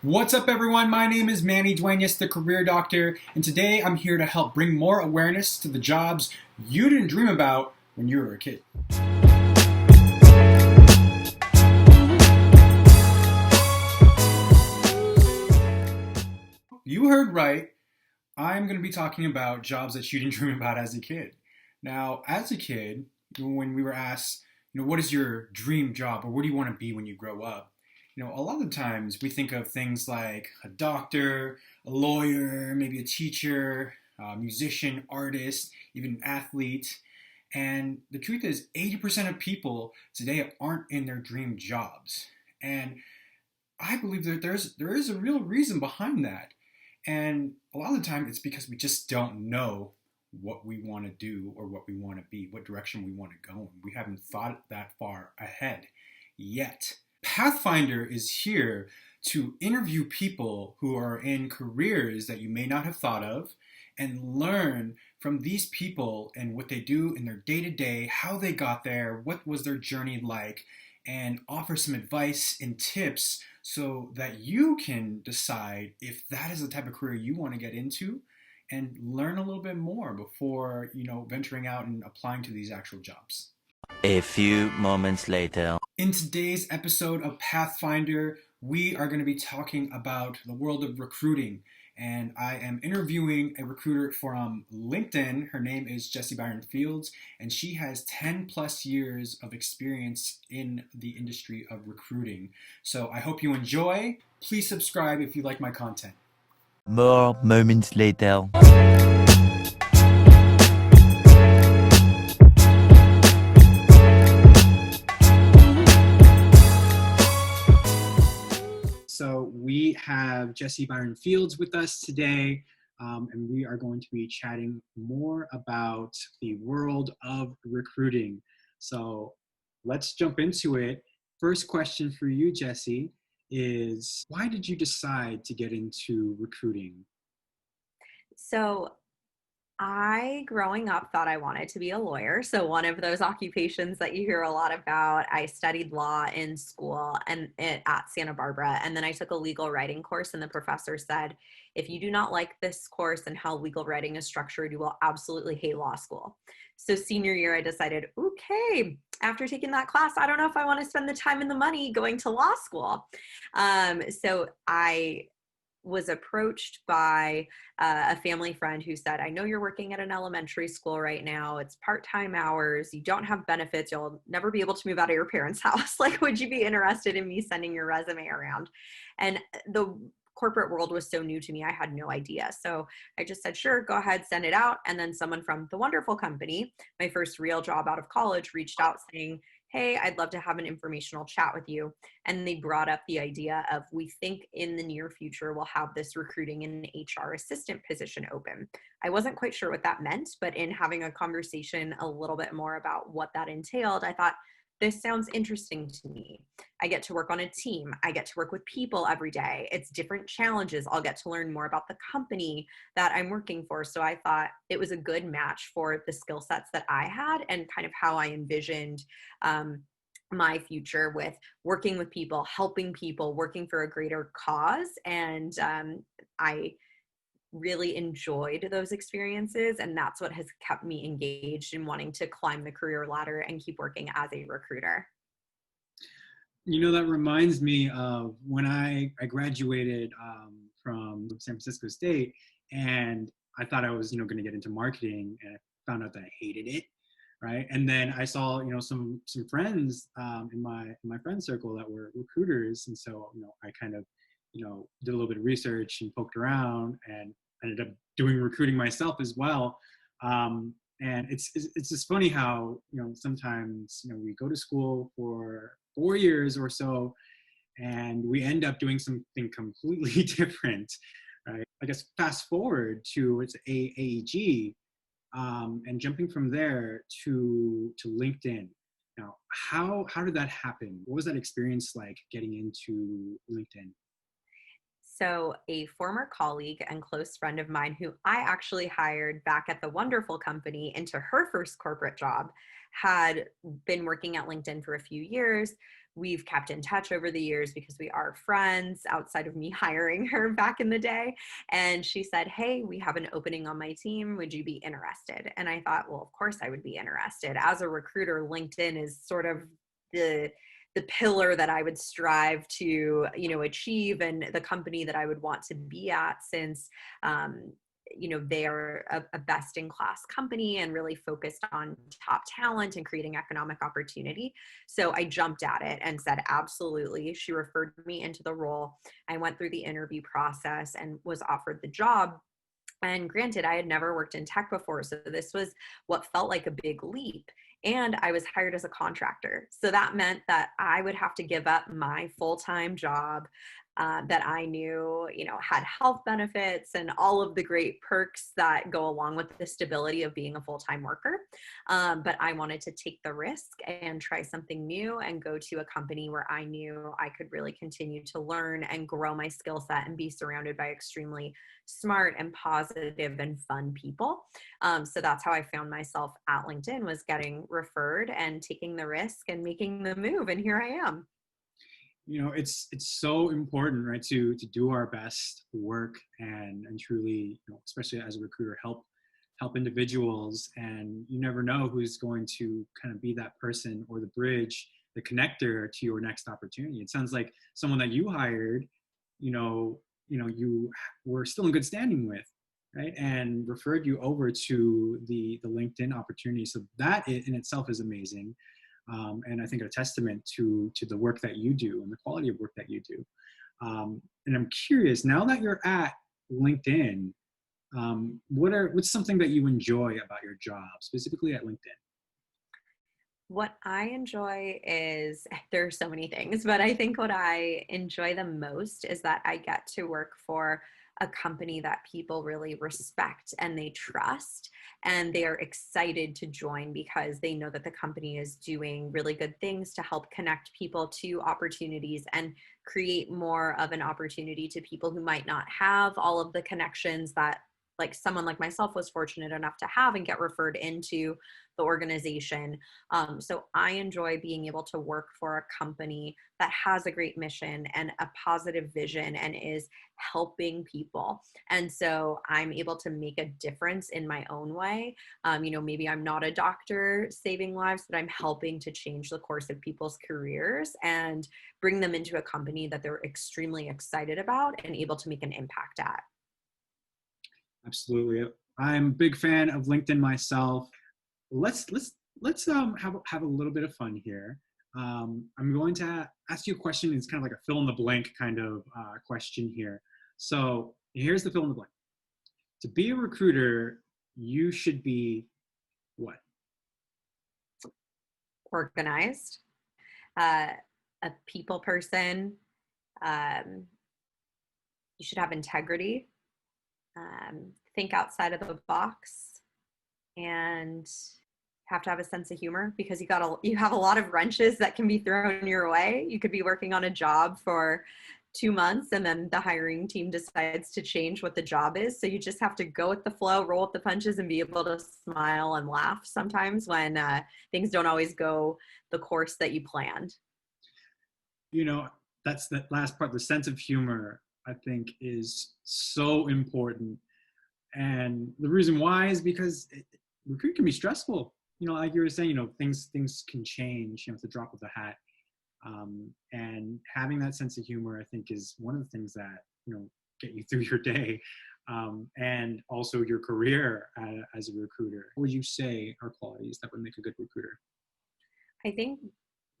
What's up, everyone? My name is Manny Duenas, the Career Doctor, and today I'm here to help bring more awareness to the jobs you didn't dream about when you were a kid. You heard right. I'm going to be talking about jobs that you didn't dream about as a kid. Now, as a kid, when we were asked, what is your dream job or what do you want to be when you grow up? A lot of times we think of things like a doctor, a lawyer, maybe a teacher, a musician, artist, even an athlete. And the truth is, 80% of people today aren't in their dream jobs. And I believe that there is a real reason behind that. And a lot of the time it's because we just don't know what we want to do or what we want to be, what direction we want to go in. We haven't thought that far ahead yet. Pathfinder is here to interview people who are in careers that you may not have thought of and learn from these people and what they do in their day-to-day, how they got there, what was their journey like, and offer some advice and tips so that you can decide if that is the type of career you want to get into and learn a little bit more before, venturing out and applying to these actual jobs. A few moments later. In today's episode of Pathfinder, we are going to be talking about the world of recruiting. And I am interviewing a recruiter from LinkedIn. Her name is Jessie Byron Fields, and she has 10 plus years of experience in the industry of recruiting. So I hope you enjoy. Please subscribe if you like my content. More moments later. So we have Jessie Byron Fields with us today, and we are going to be chatting more about the world of recruiting. So let's jump into it. First question for you, Jessie, is why did you decide to get into recruiting? So I, growing up, thought I wanted to be a lawyer. So one of those occupations that you hear a lot about, I studied law in school and at Santa Barbara. And then I took a legal writing course, and the professor said, if you do not like this course and how legal writing is structured, you will absolutely hate law school. So senior year, I decided, okay, after taking that class, I don't know if I want to spend the time and the money going to law school. So I was approached by a family friend who said, I know you're working at an elementary school right now. It's part-time hours. You don't have benefits. You'll never be able to move out of your parents' house. Like, would you be interested in me sending your resume around? And the corporate world was so new to me, I had no idea. So I just said, sure, go ahead, send it out. And then someone from the wonderful company, my first real job out of college, reached out saying, hey, I'd love to have an informational chat with you. And they brought up the idea of, we think in the near future we'll have this recruiting and HR assistant position open. I wasn't quite sure what that meant, but in having a conversation a little bit more about what that entailed, I thought, this sounds interesting to me. I get to work on a team. I get to work with people every day. It's different challenges. I'll get to learn more about the company that I'm working for. So I thought it was a good match for the skill sets that I had and kind of how I envisioned my future with working with people, helping people, working for a greater cause. And I really enjoyed those experiences, and that's what has kept me engaged in wanting to climb the career ladder and keep working as a recruiter. That reminds me of when I graduated from San Francisco State, and I thought I was, going to get into marketing, and I found out that I hated it, right? And then I saw, some friends in my friend circle that were recruiters, and so, I kind of, did a little bit of research and poked around and ended up doing recruiting myself as well. And it's just funny how, sometimes, we go to school for 4 years or so, and we end up doing something completely different, right? I guess fast forward to it's AEG, and jumping from there to LinkedIn. Now, how did that happen? What was that experience like getting into LinkedIn? So a former colleague and close friend of mine who I actually hired back at the wonderful company into her first corporate job had been working at LinkedIn for a few years. we've kept in touch over the years because we are friends outside of me hiring her back in the day. And she said, "Hey, we have an opening on my team. Would you be interested?" And I thought, well, of course I would be interested. As a recruiter, LinkedIn is sort of the pillar that I would strive to, achieve, and the company that I would want to be at, since they are a best in class company and really focused on top talent and creating economic opportunity. So I jumped at it and said, absolutely. She referred me into the role. I went through the interview process and was offered the job. And granted, I had never worked in tech before, so this was what felt like a big leap. And I was hired as a contractor. So that meant that I would have to give up my full-time job that I knew, had health benefits and all of the great perks that go along with the stability of being a full-time worker. But I wanted to take the risk and try something new and go to a company where I knew I could really continue to learn and grow my skill set and be surrounded by extremely smart and positive and fun people. So that's how I found myself at LinkedIn, was getting referred and taking the risk and making the move. And here I am. It's so important, right, to do our best work and truly, especially as a recruiter, help individuals. And you never know who's going to kind of be that person or the bridge, the connector to your next opportunity. It sounds like someone that you hired, you were still in good standing with, right, and referred you over to the LinkedIn opportunity. So that in itself is amazing. And I think a testament to the work that you do and the quality of work that you do. And I'm curious, now that you're at LinkedIn, what's something that you enjoy about your job, specifically at LinkedIn? What I enjoy is, there are so many things, but I think what I enjoy the most is that I get to work for a company that people really respect and they trust, and they are excited to join because they know that the company is doing really good things to help connect people to opportunities and create more of an opportunity to people who might not have all of the connections that, like, someone like myself was fortunate enough to have and get referred into the organization. So I enjoy being able to work for a company that has a great mission and a positive vision and is helping people. And so I'm able to make a difference in my own way. Maybe I'm not a doctor saving lives, but I'm helping to change the course of people's careers and bring them into a company that they're extremely excited about and able to make an impact at. Absolutely. I'm a big fan of LinkedIn myself. Let's have a little bit of fun here. I'm going to ask you a question. It's kind of like a fill in the blank kind of question here. So here's the fill in the blank. To be a recruiter, you should be what? Organized, a people person. You should have integrity. Think outside of the box, and have to have a sense of humor, because you have a lot of wrenches that can be thrown your way. You could be working on a job for 2 months and then the hiring team decides to change what the job is. So you just have to go with the flow, roll with the punches, and be able to smile and laugh sometimes when things don't always go the course that you planned. That's that last part. The sense of humor, I think, is so important. And the reason why is because recruiting can be stressful. Like you were saying, things can change, at the drop of a hat. And having that sense of humor, I think, is one of the things that, get you through your day, and also your career as a recruiter. What would you say are qualities that would make a good recruiter? I think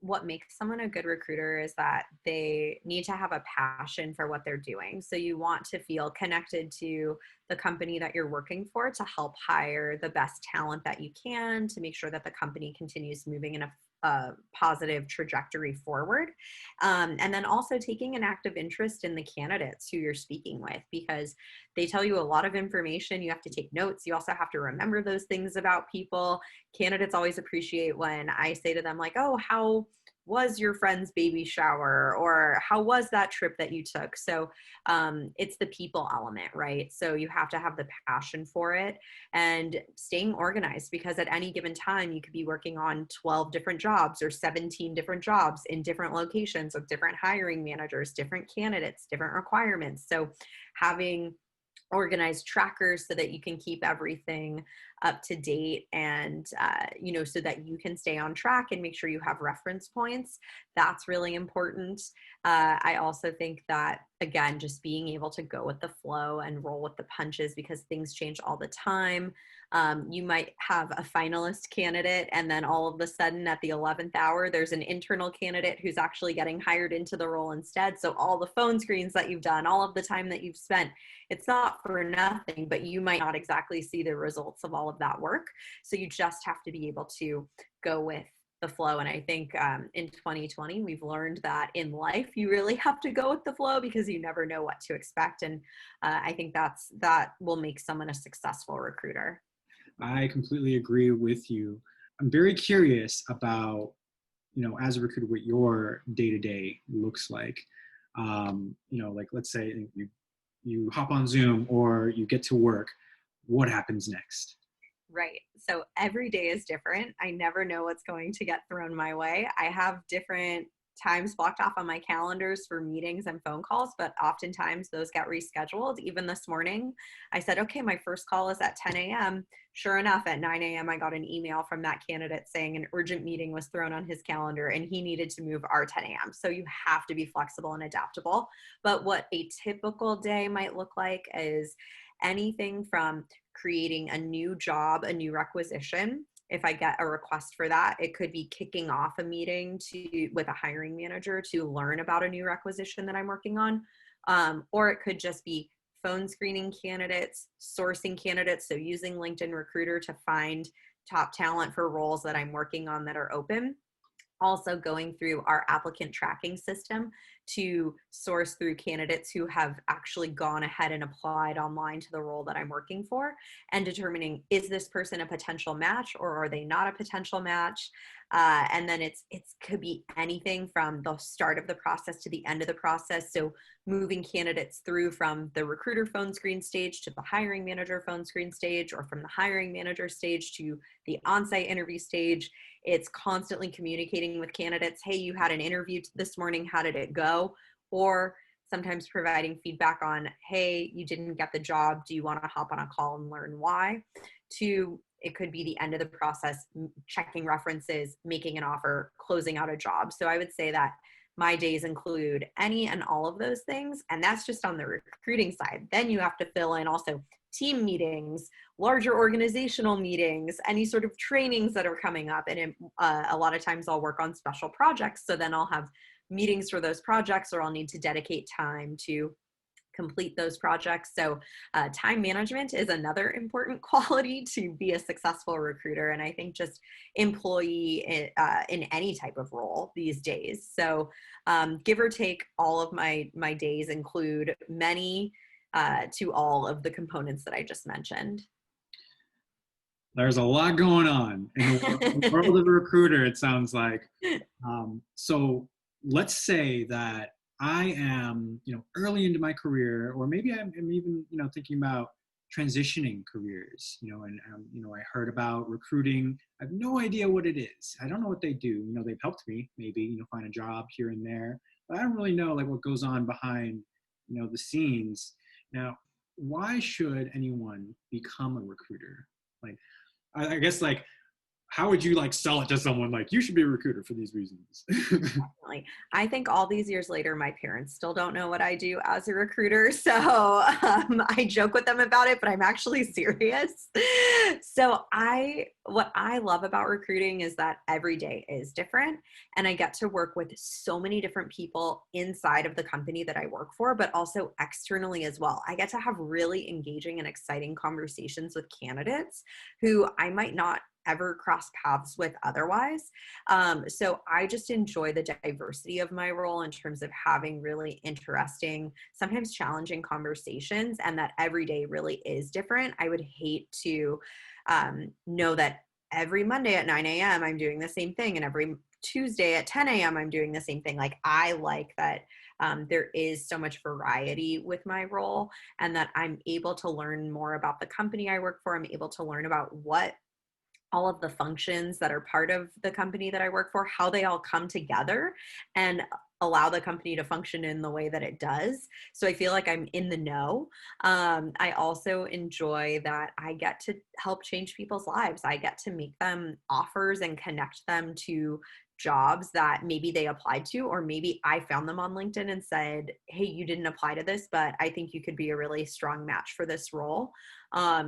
what makes someone a good recruiter is that they need to have a passion for what they're doing. So you want to feel connected to the company that you're working for to help hire the best talent that you can, to make sure that the company continues moving in a positive trajectory forward. And then also taking an active interest in the candidates who you're speaking with, because they tell you a lot of information. You have to take notes. You also have to remember those things about people. Candidates always appreciate when I say to them, like, oh, how was your friend's baby shower, or how was that trip that you took? So it's the people element, right? So you have to have the passion for it and staying organized, because at any given time you could be working on 12 different jobs or 17 different jobs in different locations with different hiring managers, different candidates, different requirements. So having organized trackers so that you can keep everything up to date, and so that you can stay on track and make sure you have reference points, that's really important. I also think that, again, just being able to go with the flow and roll with the punches, because things change all the time. You might have a finalist candidate, and then all of a sudden at the 11th hour, there's an internal candidate who's actually getting hired into the role instead. So all the phone screens that you've done, all of the time that you've spent, it's not for nothing, but you might not exactly see the results of all of that work. So you just have to be able to go with the flow. And I think in 2020, we've learned that in life, you really have to go with the flow, because you never know what to expect. And I think that will make someone a successful recruiter. I completely agree with you. I'm very curious about, as a recruiter, what your day-to-day looks like. Like, let's say you hop on Zoom or you get to work. What happens next? Right. So every day is different. I never know what's going to get thrown my way. I have different times blocked off on my calendars for meetings and phone calls, but oftentimes those get rescheduled. Even this morning, I said, okay, my first call is at 10 a.m. Sure enough, at 9 a.m., I got an email from that candidate saying an urgent meeting was thrown on his calendar and he needed to move our 10 a.m. So you have to be flexible and adaptable. But what a typical day might look like is anything from creating a new job, a new requisition. If I get a request for that, it could be kicking off a meeting with a hiring manager to learn about a new requisition that I'm working on. Or it could just be phone screening candidates, sourcing candidates. So using LinkedIn Recruiter to find top talent for roles that I'm working on that are open. Also going through our applicant tracking system to source through candidates who have actually gone ahead and applied online to the role that I'm working for, and determining, is this person a potential match or are they not a potential match? And then it could be anything from the start of the process to the end of the process. So moving candidates through from the recruiter phone screen stage to the hiring manager phone screen stage, or from the hiring manager stage to the on-site interview stage. It's constantly communicating with candidates. Hey, you had an interview this morning. How did it go? Or sometimes providing feedback on, hey, you didn't get the job. Do you want to hop on a call and learn why? To it could be the end of the process, checking references, making an offer, closing out a job. So I would say that my days include any and all of those things. And that's just on the recruiting side. Then you have to fill in also team meetings, larger organizational meetings, any sort of trainings that are coming up. And a lot of times I'll work on special projects. So then I'll have meetings for those projects, or I'll need to dedicate time to complete those projects. So time management is another important quality to be a successful recruiter. And I think just employee in any type of role these days. So give or take, all of my days include many to all of the components that I just mentioned. There's a lot going on in the world of a recruiter, it sounds like. So let's say that I am, early into my career, or maybe I'm even, thinking about transitioning careers, and, I heard about recruiting. I have no idea what it is. I don't know what they do. They've helped me maybe, find a job here and there, but I don't really know like what goes on behind, the scenes. Now, why should anyone become a recruiter? Like, I guess, like, how would you like sell it to someone like, you should be a recruiter for these reasons? Definitely. I think all these years later, my parents still don't know what I do as a recruiter. So I joke with them about it, but I'm actually serious. So what I love about recruiting is that every day is different, and I get to work with so many different people inside of the company that I work for, but also externally as well. I get to have really engaging and exciting conversations with candidates who I might not ever cross paths with otherwise. So I just enjoy the diversity of my role in terms of having really interesting, sometimes challenging conversations, and that every day really is different. I would hate to know that every Monday at 9 a.m. I'm doing the same thing, and every Tuesday at 10 a.m. I'm doing the same thing. Like I like that there is so much variety with my role, and that I'm able to learn more about the company I work for. I'm able to learn about what all of the functions that are part of the company that I work for, how they all come together and allow the company to function in the way that it does. So I feel like I'm in the know. I also enjoy that I get to help change people's lives. I get to make them offers and connect them to jobs that maybe they applied to, or maybe I found them on LinkedIn and said, hey, you didn't apply to this, but I think you could be a really strong match for this role.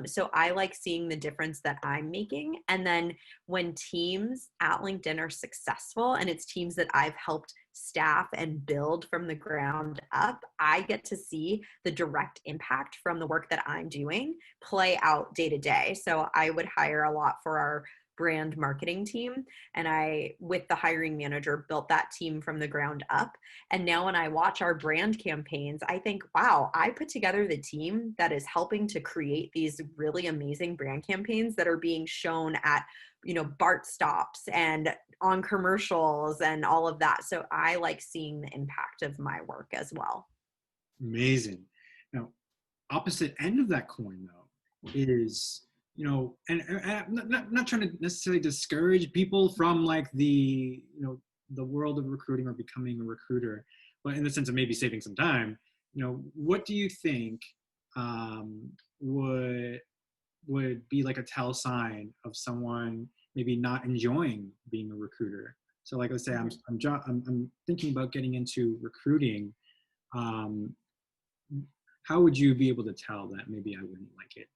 So I like seeing the difference that I'm making. And then when teams at LinkedIn are successful, and it's teams that I've helped staff and build from the ground up, I get to see the direct impact from the work that I'm doing play out day to day. So I would hire a lot for our brand marketing team, and I, with the hiring manager, built that team from the ground up. And now when I watch our brand campaigns, I think, wow, I put together the team that is helping to create these really amazing brand campaigns that are being shown at, BART stops and on commercials and all of that. So I like seeing the impact of my work as well. Amazing. Now, opposite end of that coin, though, is, and I'm not trying to necessarily discourage people from like the world of recruiting or becoming a recruiter, but in the sense of maybe saving some time, what do you think would be like a tell sign of someone maybe not enjoying being a recruiter? So like, let's say I'm thinking about getting into recruiting. How would you be able to tell that maybe I wouldn't like it?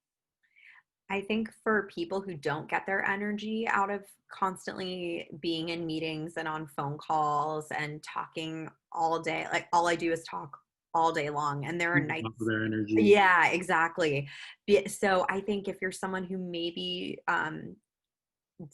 I think for people who don't get their energy out of constantly being in meetings and on phone calls and talking all day, like all I do is talk all day long. And there are Feeding off of nights. their energy. Yeah, exactly. So I think if you're someone who maybe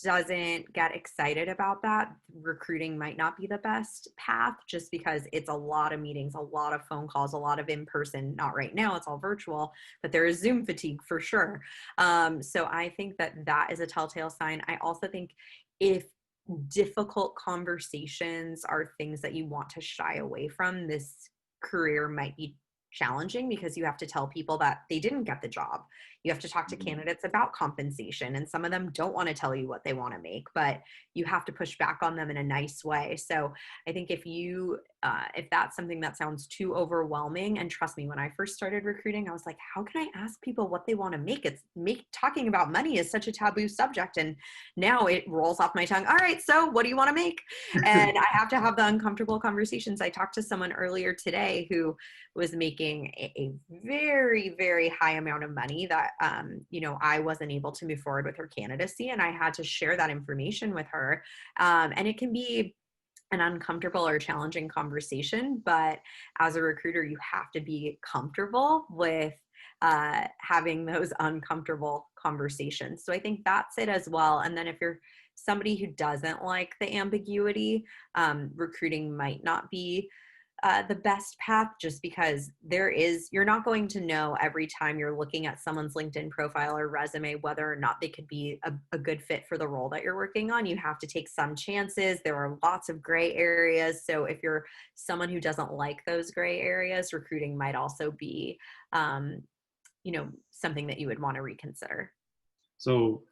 doesn't get excited about that, recruiting might not be the best path, just because it's a lot of meetings, a lot of phone calls, a lot of in person. Not right now, it's all virtual, but there is Zoom fatigue for sure. So I think that is a telltale sign. I also think if difficult conversations are things that you want to shy away from, this career might be challenging, because you have to tell people that they didn't get the job. You have to talk to candidates about compensation, and some of them don't want to tell you what they want to make, but you have to push back on them in a nice way. So I think if that's something that sounds too overwhelming, and trust me, when I first started recruiting, I was like, how can I ask people what they want to make? Talking about money is such a taboo subject, and now it rolls off my tongue. All right, so what do you want to make? And I have to have the uncomfortable conversations. I talked to someone earlier today who was making a very, very high amount of money that, I wasn't able to move forward with her candidacy, and I had to share that information with her. And it can be an uncomfortable or challenging conversation, but as a recruiter, you have to be comfortable with having those uncomfortable conversations. So I think that's it as well. And then if you're somebody who doesn't like the ambiguity, recruiting might not be the best path, just because you're not going to know every time you're looking at someone's LinkedIn profile or resume whether or not they could be a good fit for the role that you're working on. You have to take some chances. There are lots of gray areas. So if you're someone who doesn't like those gray areas, recruiting might also be, something that you would want to reconsider. So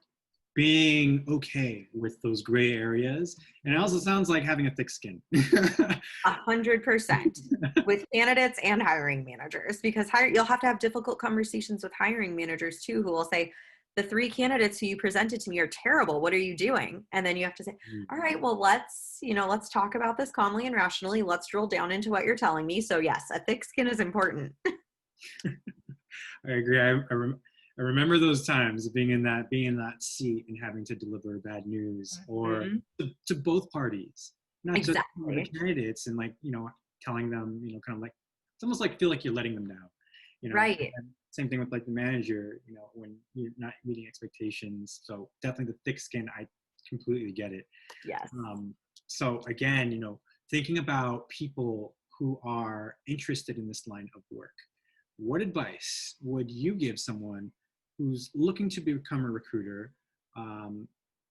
being okay with those gray areas. And it also sounds like having a thick skin. 100% with candidates and hiring managers, because you'll have to have difficult conversations with hiring managers too, who will say, the 3 candidates who you presented to me are terrible. What are you doing? And then you have to say, all right, well, let's talk about this calmly and rationally. Let's drill down into what you're telling me. So yes, a thick skin is important. I agree. I remember those times of being in that seat and having to deliver bad news, or to both parties, not just the candidates, and telling them, kind of like, it's almost like feel like you're letting them down, Right. And same thing with like the manager, when you're not meeting expectations. So definitely the thick skin, I completely get it. Yes. So again, thinking about people who are interested in this line of work, what advice would you give someone who's looking to become a recruiter?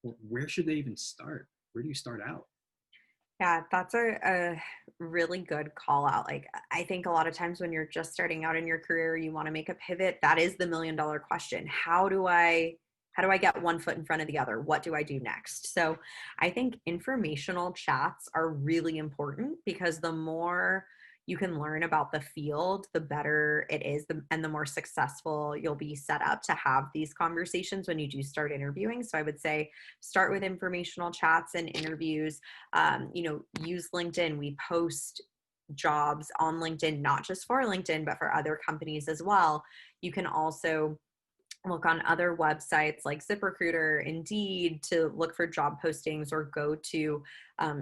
Where should they even start? Where do you start out? Yeah, that's a really good call out. Like, I think a lot of times when you're just starting out in your career, you want to make a pivot. That is the $1 million question. How do I get one foot in front of the other? What do I do next? So, I think informational chats are really important because the more you can learn about the field, the better it is, and the more successful you'll be set up to have these conversations when you do start interviewing. So, I would say start with informational chats and interviews. Use LinkedIn. We post jobs on LinkedIn, not just for LinkedIn, but for other companies as well. You can also look on other websites like ZipRecruiter, Indeed to look for job postings, or go to,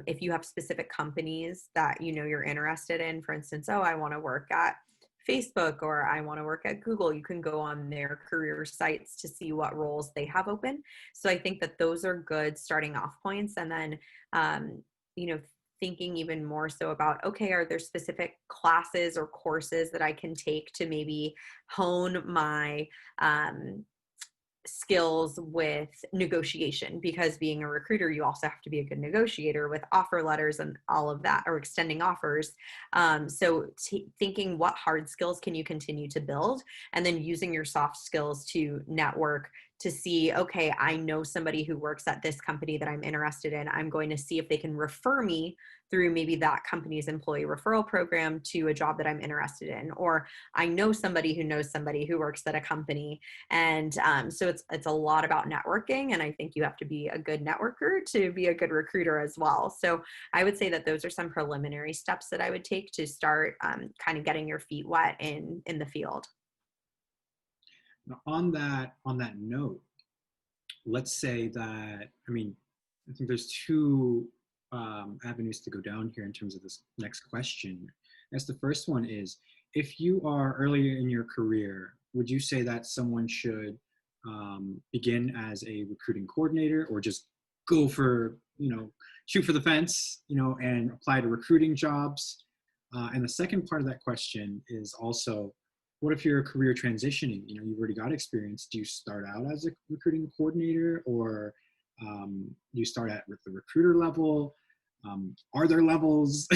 if you have specific companies that you're interested in. For instance, oh, I want to work at Facebook or I want to work at Google. You can go on their career sites to see what roles they have open. So I think that those are good starting off points. And then, um, you know, thinking even more so about, okay, are there specific classes or courses that I can take to maybe hone my um, skills with negotiation, because being a recruiter you also have to be a good negotiator with offer letters and all of that, or extending offers. Thinking what hard skills can you continue to build, and then using your soft skills to network, to see, okay, I know somebody who works at this company that I'm interested in. I'm going to see if they can refer me through maybe that company's employee referral program to a job that I'm interested in, or I know somebody who knows somebody who works at a company. And so it's a lot about networking, and I think you have to be a good networker to be a good recruiter as well. So I would say that those are some preliminary steps that I would take to start kind of getting your feet wet in the field. Now, on that note, let's say that, I mean, I think there's two avenues to go down here in terms of this next question. I guess the first one is, if you are earlier in your career, would you say that someone should begin as a recruiting coordinator, or just go for, shoot for the fence, and apply to recruiting jobs? And the second part of that question is also, what if you're a career transitioning? You've already got experience. Do you start out as a recruiting coordinator, or do you start at with the recruiter level? Are there levels?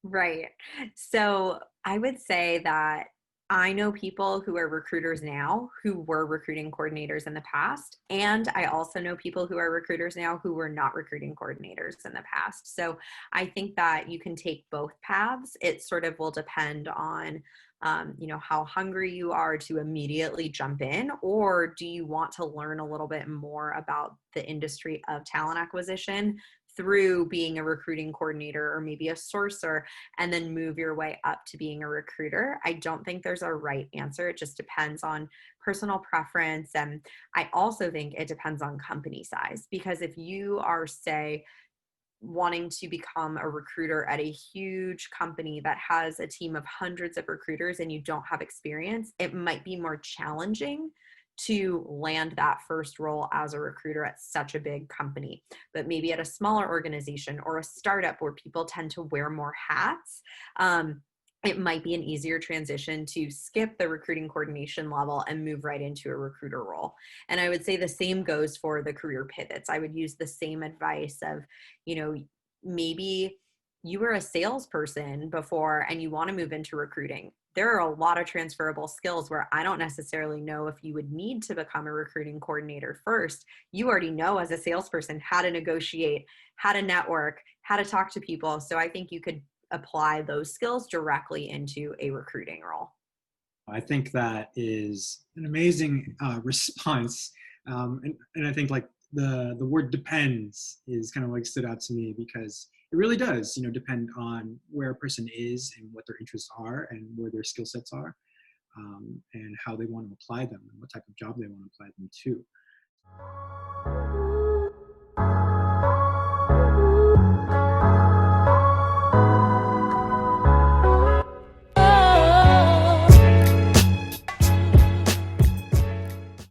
Right. So I would say that I know people who are recruiters now who were recruiting coordinators in the past. And I also know people who are recruiters now who were not recruiting coordinators in the past. So I think that you can take both paths. It sort of will depend on, how hungry you are to immediately jump in, or do you want to learn a little bit more about the industry of talent acquisition through being a recruiting coordinator or maybe a sourcer, and then move your way up to being a recruiter. I don't think there's a right answer. It just depends on personal preference. And I also think it depends on company size, because if you are, say, wanting to become a recruiter at a huge company that has a team of hundreds of recruiters and you don't have experience, it might be more challenging to land that first role as a recruiter at such a big company. But maybe at a smaller organization or a startup where people tend to wear more hats, it might be an easier transition to skip the recruiting coordination level and move right into a recruiter role. And I would say the same goes for the career pivots. I would use the same advice of, you know, maybe you were a salesperson before and you want to move into recruiting. There are a lot of transferable skills where I don't necessarily know if you would need to become a recruiting coordinator first. You already know as a salesperson how to negotiate, how to network, how to talk to people. So I think you could apply those skills directly into a recruiting role. I think that is an amazing response. And I think like the word depends is kind of like stood out to me, because it really does, depend on where a person is and what their interests are and where their skill sets are, and how they want to apply them and what type of job they want to apply them to.